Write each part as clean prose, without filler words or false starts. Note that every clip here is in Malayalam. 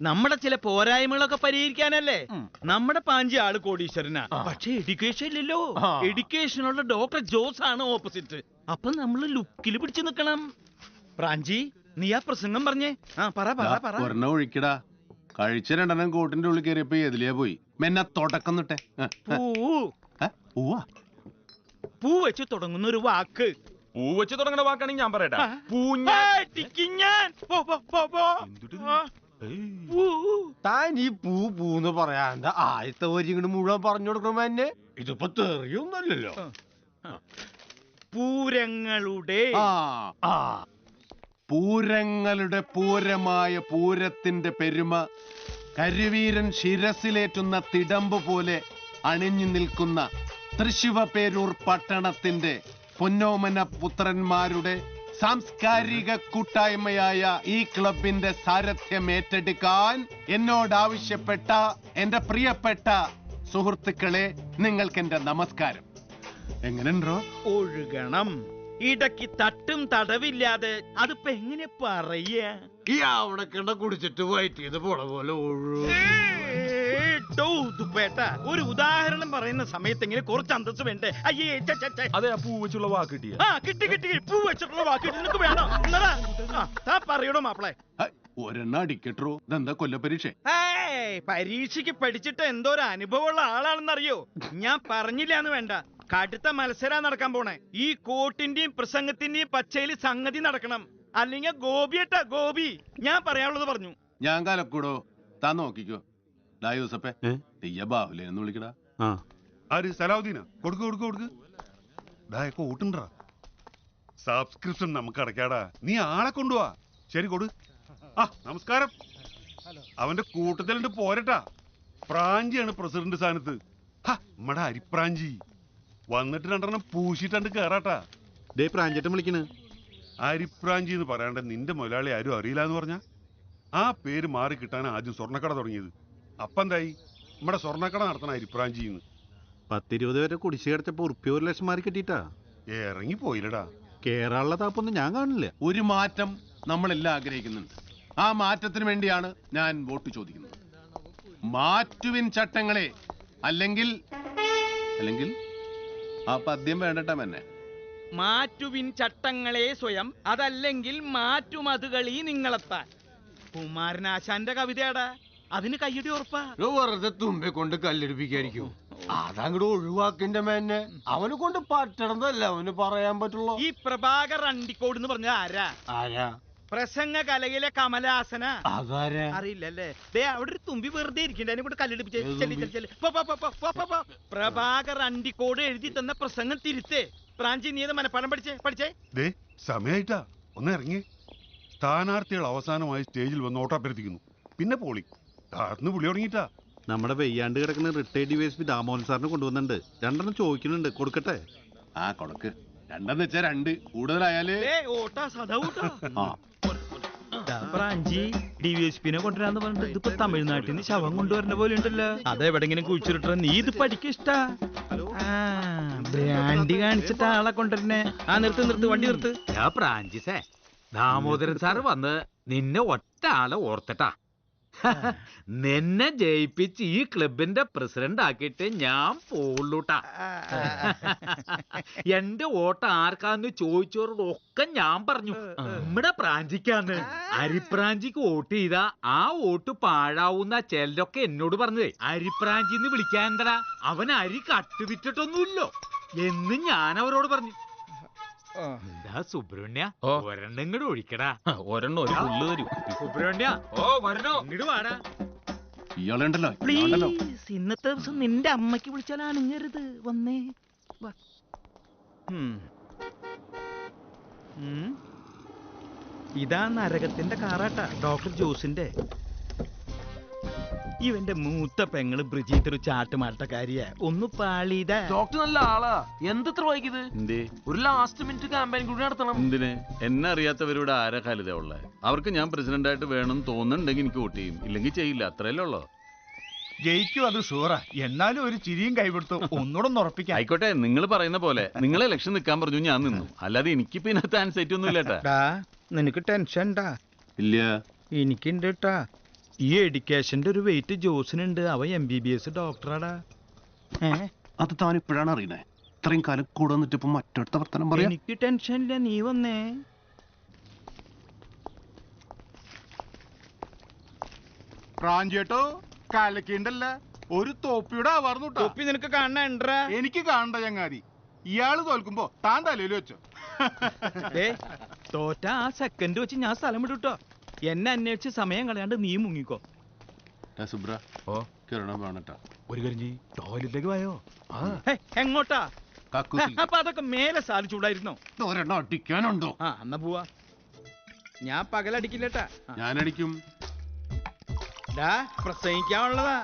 നമ്മുടെ ചില പോരായ്മകളൊക്കെ പരിഹരിക്കാനല്ലേ. നമ്മുടെ പാഞ്ചി ആള് കോടീശ്വരനാ, പക്ഷെ എഡ്യൂക്കേഷൻ ഇല്ലല്ലോ. എഡ്യൂക്കേഷനുള്ള ഡോക്ടർ ജോസ് ആണ് ഓപ്പോസിറ്റ്. അപ്പൊ നമ്മള് ലുക്കിൽ പിടിച്ചു നിക്കണം. പ്രാഞ്ചി, നീ ആ പ്രസംഗം പറഞ്ഞേ. ഒഴിക്കടാ. കഴിച്ച 2 കോട്ടിന്റെ ഉള്ളിൽ കയറിയപ്പോ എതിലേ പോയി. മെന്നെ തുടക്കം നിട്ടെ. പൂ വെച്ച് തുടങ്ങുന്ന ഒരു വാക്ക്. പൂ വെച്ച് തുടങ്ങുന്ന വാക്കാണെങ്കിൽ ഞാൻ പറയട്ടെ. താൻ ഈ പൂന്ന് പറയാണ്ട് ആദ്യത്തെ വരി ഇങ്ങോട്ട് മുഴുവൻ പറഞ്ഞു കൊടുക്കണം എന്നെ. ഇതിപ്പോ തെറിയൊന്നല്ലോ. പൂരങ്ങളുടെ പൂരമായ പൂരത്തിന്റെ പെരുമ കരിവീരൻ ശിരസിലേറ്റുന്ന തിടമ്പ് പോലെ അണിഞ്ഞു നിൽക്കുന്ന തൃശ്ശിവപേരൂർ പട്ടണത്തിന്റെ പൊന്നോമന പുത്രന്മാരുടെ സാംസ്കാരിക കൂട്ടായ്മയായ ഈ ക്ലബിന്റെ സാരഥ്യം ഏറ്റെടുക്കാൻ എന്നോടാവശ്യപ്പെട്ട എന്റെ പ്രിയപ്പെട്ട സുഹൃത്തുക്കളെ, നിങ്ങൾക്ക് എന്റെ നമസ്കാരം. എങ്ങനെയുണ്ടോ? ഒഴുകണം. ഇടയ്ക്ക് തട്ടും തടവില്ലാതെ. അതിപ്പോ എങ്ങനെ പറയാ? ഈ അവിടെ കണ്ട കുടിച്ചിട്ട് വയറ്റിയത് പോണ പോലെ ഒരു ഉദാഹരണം പറയുന്ന സമയത്ത് എങ്ങനെ കുറച്ച് അന്തസ് വേണ്ടേ? അയ്യേ, അതെ, പൂ വെച്ചുള്ള വാക്ക് കിട്ടിയ. കിട്ടി. പൂ വെച്ചിട്ടുള്ള വാക്ക് നിനക്ക് വേണം. പറയണോ മാപ്പിളെ? ഒരെണ്ണ അടിക്കട്ടോ. ഇതെന്താ കൊല്ലപരീക്ഷ? പരീക്ഷയ്ക്ക് പഠിച്ചിട്ട് എന്തോ ഒരു അനുഭവമുള്ള ആളാണെന്നറിയോ? ഞാൻ പറഞ്ഞില്ലാന്ന് വേണ്ട. കടുത്ത മത്സരം നടക്കാൻ പോണേ. ഈ കോട്ടിന്റെയും പ്രസംഗത്തിന്റെയും പച്ചയില് സംഗതി നടക്കണം. അല്ലെങ്കിൽ ഗോപിയേട്ടാ, ഗോപി. ഞാൻ പറയാനുള്ളത് പറഞ്ഞു. ഞാൻ കലക്കൂടോ. താൻ നോക്കിക്കോ. യൂസപ്പേ, ബാഹുലേന്ന് വിളിക്കടാ. ആര്? സലാവുദ്ദീനാ? കൊടുക്ക്. കൂട്ടുണ്ടാ. സബ്സ്ക്രിപ്ഷൻ നമുക്ക് അടയ്ക്കാടാ. നീ ആളെ കൊണ്ടുപോവാ. ശരി, കൊടു. നമസ്കാരം. അവന്റെ കൂട്ടത്തിലുണ്ട് പോരട്ടാ. പ്രാഞ്ചിയാണ് പ്രസിഡന്റ് സ്ഥാനത്ത്. നമ്മടെ അരിപ്രാഞ്ചി വന്നിട്ട് 2 പൂശിട്ടുണ്ട് കേറാട്ടാ. പ്രാഞ്ചേട്ടൻ വിളിക്കണ്. അരിപ്രാഞ്ചി എന്ന് പറയാണ്ട് നിന്റെ മുതലാളി ആരും അറിയില്ല എന്ന് പറഞ്ഞ ആ പേര് മാറി കിട്ടാൻ ആദ്യം സ്വർണ്ണക്കട തുടങ്ങിയത്. അപ്പെന്തായി? നമ്മുടെ സ്വർണ്ണക്കട നടത്തണ അരിപ്രാഞ്ചിന്ന് 10-20 വരെ കുടിശ്ശിക അടച്ചപ്പോ ഉറുപ്പ്യ 1 ലക്ഷം മാറി കിട്ടിട്ടാ. ഇറങ്ങി പോയില്ലടാ. കേറാനുള്ള താപ്പൊന്നും ഞാൻ കാണില്ല. ഒരു മാറ്റം നമ്മളെല്ലാം ആഗ്രഹിക്കുന്നുണ്ട്. ആ മാറ്റത്തിന് വേണ്ടിയാണ് ഞാൻ വോട്ട് ചോദിക്കുന്നത്. മാറ്റുവിൻ ചട്ടങ്ങളെ, അല്ലെങ്കിൽ ആ പദ്യം വേണ്ടട്ടാ എന്നെ. മാറ്റുവിൻ ചട്ടങ്ങളെ സ്വയം, അതല്ലെങ്കിൽ മാറ്റുമതുകളീ നിങ്ങളെത്താൻ. കുമാരനാശാന്റെ കവിതയാടാ. അതിന് കയ്യടി ഉറപ്പാ. വെറുതെ തുമ്പെ കൊണ്ട് കല്ലെടുപ്പിക്കായിരിക്കും. അതങ്ങോട്ട് ഒഴിവാക്കിന്റെ മേന്നെ. അവനെ കൊണ്ട് പറ്റണതല്ല അവന് പറയാൻ പറ്റുള്ളൂ. ഈ പ്രഭാകർ അണ്ടിക്കോട് എന്ന് പറഞ്ഞ ആരാ? പ്രസംഗ കലയിലെ കമലാസന. അറിയില്ലല്ലേ? അവിടെ ഒരു തുമ്പി വെറുതെ ഇരിക്കണ്ട. അതിനെ കൂടെ കല്ലെടുപ്പിച്ച്. പ്രഭാകർ അണ്ടിക്കോട് എഴുതി തന്ന പ്രസംഗം തിരുത്തേ. പ്രാഞ്ചി, നീ മനപ്പാഠം പഠിച്ചേ. സമയായിട്ടാ, ഒന്ന് ഇറങ്ങി. സ്ഥാനാർത്ഥികൾ അവസാനമായി സ്റ്റേജിൽ വന്ന് ഓട്ടപ്പരത്തിക്കുന്നു. പിന്നെ പോളി താഴ്ന്നു പുളി തുടങ്ങിട്ടാ. നമ്മുടെ വെയ്യാണ്ട് കിടക്കുന്ന റിട്ടയർഡ് ഡിവൈഎസ്പി ദാമോദരൻ സാറിന് കൊണ്ടുവന്നിട്ടുണ്ട്. 2 ചോദിക്കുന്നുണ്ട്. കൊടുക്കട്ടെ? കൊടുക്ക്. 2 വെച്ചാ 2 കൂടുതലായാല് പ്രാഞ്ചി ഡിവൈഎസ്പിനെ കൊണ്ടുവരാന്ന് പറഞ്ഞിട്ട് ഇതിപ്പോ തമിഴ്നാട്ടിൽ നിന്ന് ശവം കൊണ്ടുവരുന്ന പോലെ ഉണ്ടല്ലോ. അതെവിടെങ്കിലും കുഴിച്ചിട്ട നീ ഇത് പഠിക്കിഷ്ടാ. ബ്രാൻഡി കാണിച്ചിട്ട് ആളെ കൊണ്ടുവരുന്നേ. നിർത്ത് വണ്ടി നിർത്ത്. പ്രാഞ്ചിസേ, ദാമോദരൻ സാറ് വന്ന് നിന്നെ ഒറ്റ ആളെ ഓർത്തിട്ടാ. നിന്നെ ജയിപ്പിച്ച് ഈ ക്ലബിന്റെ പ്രസിഡന്റ് ആക്കിയിട്ട് ഞാൻ പോളൂട്ടാ. എന്റെ വോട്ട് ആർക്കാന്ന് ചോദിച്ചവരോടൊക്കെ ഞാൻ പറഞ്ഞു നമ്മുടെ പ്രാഞ്ചിക്കാന്ന്. അരിപ്രാഞ്ചിക്ക് വോട്ട് ചെയ്താ ആ വോട്ട് പാഴാവുന്ന ചിലരൊക്കെ എന്നോട് പറഞ്ഞതേ. അരിപ്രാഞ്ചിന്ന് വിളിക്കാൻ എന്താ, അവൻ അരി കട്ടുവിറ്റിട്ടൊന്നുമില്ലോ എന്ന് ഞാൻ അവരോട് പറഞ്ഞു. എന്താ സുബ്രഹ്മണ്യ, ഒരെണ്ണം ഇങ്ങോട്ട് ഒഴിക്കടാ. സുബ്രഹ്മണ്യ, ഇങ്ങോട്ട് വാടാ. പ്ലീസ്, ഇന്നത്തെ ദിവസം നിന്റെ അമ്മയ്ക്ക് വിളിച്ചാൽ അണങ്ങരുത്. വന്നേ. ഇതാ നരകത്തിന്റെ കാറാട്ടാ, ഡോക്ടർ ജോസിന്റെ. ഇവന്റെ മൂത്ത പെങ്ങള് ബ്രിജീത്ത് ഒരു ചാട്ടുമാട്ടക്കാരിയാ. ഒന്ന് പാളിയതാ. ഡോക്ടർ നല്ല ആളാ. എന്തത്ര വൈകിയത്? ഒരു ലാസ്റ്റ് മിനിറ്റ് ക്യാമ്പയിൻ കൂടി നടത്തണം. എന്തിന്? എന്നെ അറിയാത്തവരോട് ആരാ കാലിത ഉള്ളത്? അവർക്ക് ഞാൻ പ്രസിഡന്റ് ആയിട്ട് വേണം തോന്നുന്നുണ്ടെങ്കിൽ എനിക്ക് വോട്ട് ചെയ്യും, ഇല്ലെങ്കിൽ ചെയ്യില്ല. അത്രയല്ലേ ഉള്ളൂ. ജയിക്കും, അത് ഷുവറാ. എന്നാലും ഒരു ചിരിയും കൈവിടുത്തു. ഒന്നുകൂടെ ഉറപ്പിക്കാം. ആയിക്കോട്ടെ, നിങ്ങൾ പറയുന്ന പോലെ. നിങ്ങളെ ഇലക്ഷൻ നിൽക്കാൻ പറഞ്ഞു, ഞാൻ നിന്നു. അല്ലാതെ എനിക്ക് പിന്നെ ആൻസൈറ്റി ഒന്നും ഇല്ലട്ടാ. നിനക്ക് ടെൻഷൻ ഇല്ല? ഇല്ല. എനിക്കുണ്ട് കേട്ടാ. ഈ എഡ്യൂക്കേഷന്റെ ഒരു വെയിറ്റ് ജോസിനുണ്ട്. അവൻ MBBS ഡോക്ടറാടാ. അത് താൻ ഇപ്പോഴാണ് അറിയണേ. ഇത്രയും കാലം കൂടെ വന്നിട്ട് ഇപ്പൊ മറ്റൊരുത്ത വർത്തനം പറയാം. എനിക്ക് ടെൻഷനില്ല, നീ വന്നേ. പ്രാഞ്ചേട്ടോ കലക്കിണ്ടല്ല ഒരു തോപ്പിയുടെ ആവാർന്നു തൊപ്പി നിനക്ക് കാണണ്ടാ? എനിക്ക് കാണണ്ട ചങ്ങാതി. ഇയാള് തോൽക്കുമ്പോ താൻ തലയിൽ വെച്ചോ. തോറ്റ ആ സെക്കൻഡ് വെച്ച് ഞാൻ സ്ഥലം വിടുട്ടോ. എന്നെ അന്വേഷിച്ച് സമയം കളയാണ്ട് നീ മുങ്ങിക്കോ. സുബ്ര ഓ കിരണം വേണട്ടാ. ഒരു കരിഞ്ഞി ടോയ്ലറ്റിലേക്ക് പോയോ? എങ്ങോട്ടാ? കക്കൂസിൽ അപ്പൊ അതൊക്കെ മേലെ സാധിച്ചൂടായിരുന്നോ? ഒരെണ്ണം അടിക്കാനുണ്ടോ? ആ എന്നാ പോവാ. ഞാൻ പകലടിക്കില്ലട്ടാ. ഞാനടിക്കും. പ്രസംഗിക്കാനുള്ളതാ.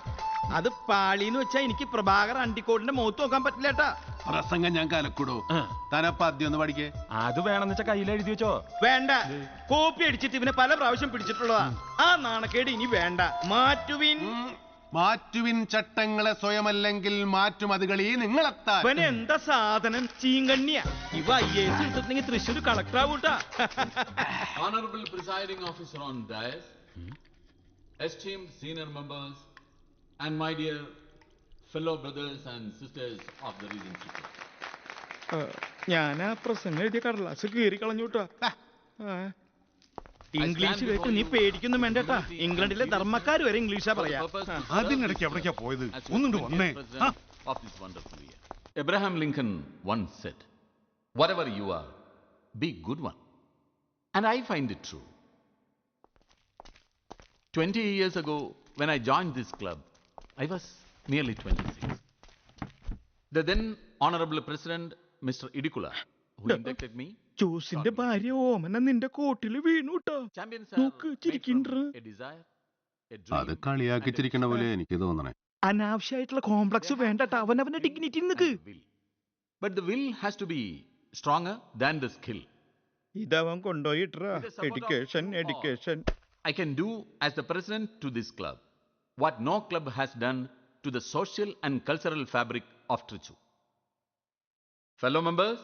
അത് പാളിന്ന് വെച്ചാ എനിക്ക് പ്രഭാകർ അണ്ടിക്കോടിന്റെ മുഖത്ത് നോക്കാൻ പറ്റില്ലട്ടാ. പ്രസംഗം ഞാൻ കലക്കൂടോ. താനപ്പ ആദ്യം ഒന്ന് പഠിക്കേ. അത് വേണമെന്ന് വെച്ചാ കയ്യിൽ എഴുതി വെച്ചോ. വേണ്ട, കോപ്പി അടിച്ചിട്ട് ഇവനെ പല പ്രാവശ്യം പിടിച്ചിട്ടുള്ളതാ. ആ നാണക്കേട് ഇനി വേണ്ട. മാറ്റുവിൻ ചട്ടങ്ങളെ സ്വയമല്ലെങ്കിൽ മാറ്റുമതികളീ നിങ്ങളെത്താൻ. ഇവന് എന്താ സാധനം? ചീങ്കണ്ണിയാ. ഇവ IAS എടുത്തിട്ടുണ്ടെങ്കിൽ തൃശ്ശൂർ കളക്ടർ ആവൂട്ടാ. Honorable presiding officer on dais, esteemed senior members, and my dear fellow brothers and sisters of the Regency. ഞാൻ ആ പ്രസംഗം എഴുതിയ കടലാസ് കീറി കളഞ്ഞൂട്ടാ. ഇംഗ്ലീഷ് കേട്ട് നീ പേടിക്കൊന്നും വേണ്ടട്ടാ. ഇംഗ്ലണ്ടിലെ ധർമ്മക്കാർ വരെ ഇംഗ്ലീഷാ പറയാ. അതിനിടയ്ക്ക് എവിടേക്കാ പോയത്? ഒന്നുണ്ട് വന്നേ. Of this wonderful year. Abraham Lincoln once said, "Whatever you are, be good one." And I find it true. 20 years ago, when I joined this club, I was nearly 26. The then Honorable President, Mr. Idikula, who inducted me, ജോസിന്റെ ഭാര്യ ഓമന നിന്റെ കോട്ടില് വീണൂട്ടോ. champions നോക്ക് are made ചിരിക്കണ്ട. from a desire, a അത് dream, കളിയാക്കി ചിരിക്കണ പോലെ എനിക്ക് തോന്നണേ. അനാവശ്യമായിട്ടുള്ള കോംപ്ലക്സ് വേണ്ടട്ടാ. അവനവന്റെ dignity Nick. and will. But the will has to be stronger than the skill. ഇതവൻ കൊണ്ടുപോയിട്ടാ. With the support of education all, education. I can do as the president to this club what no club has done to the social and cultural fabric of Trichy. Fellow members,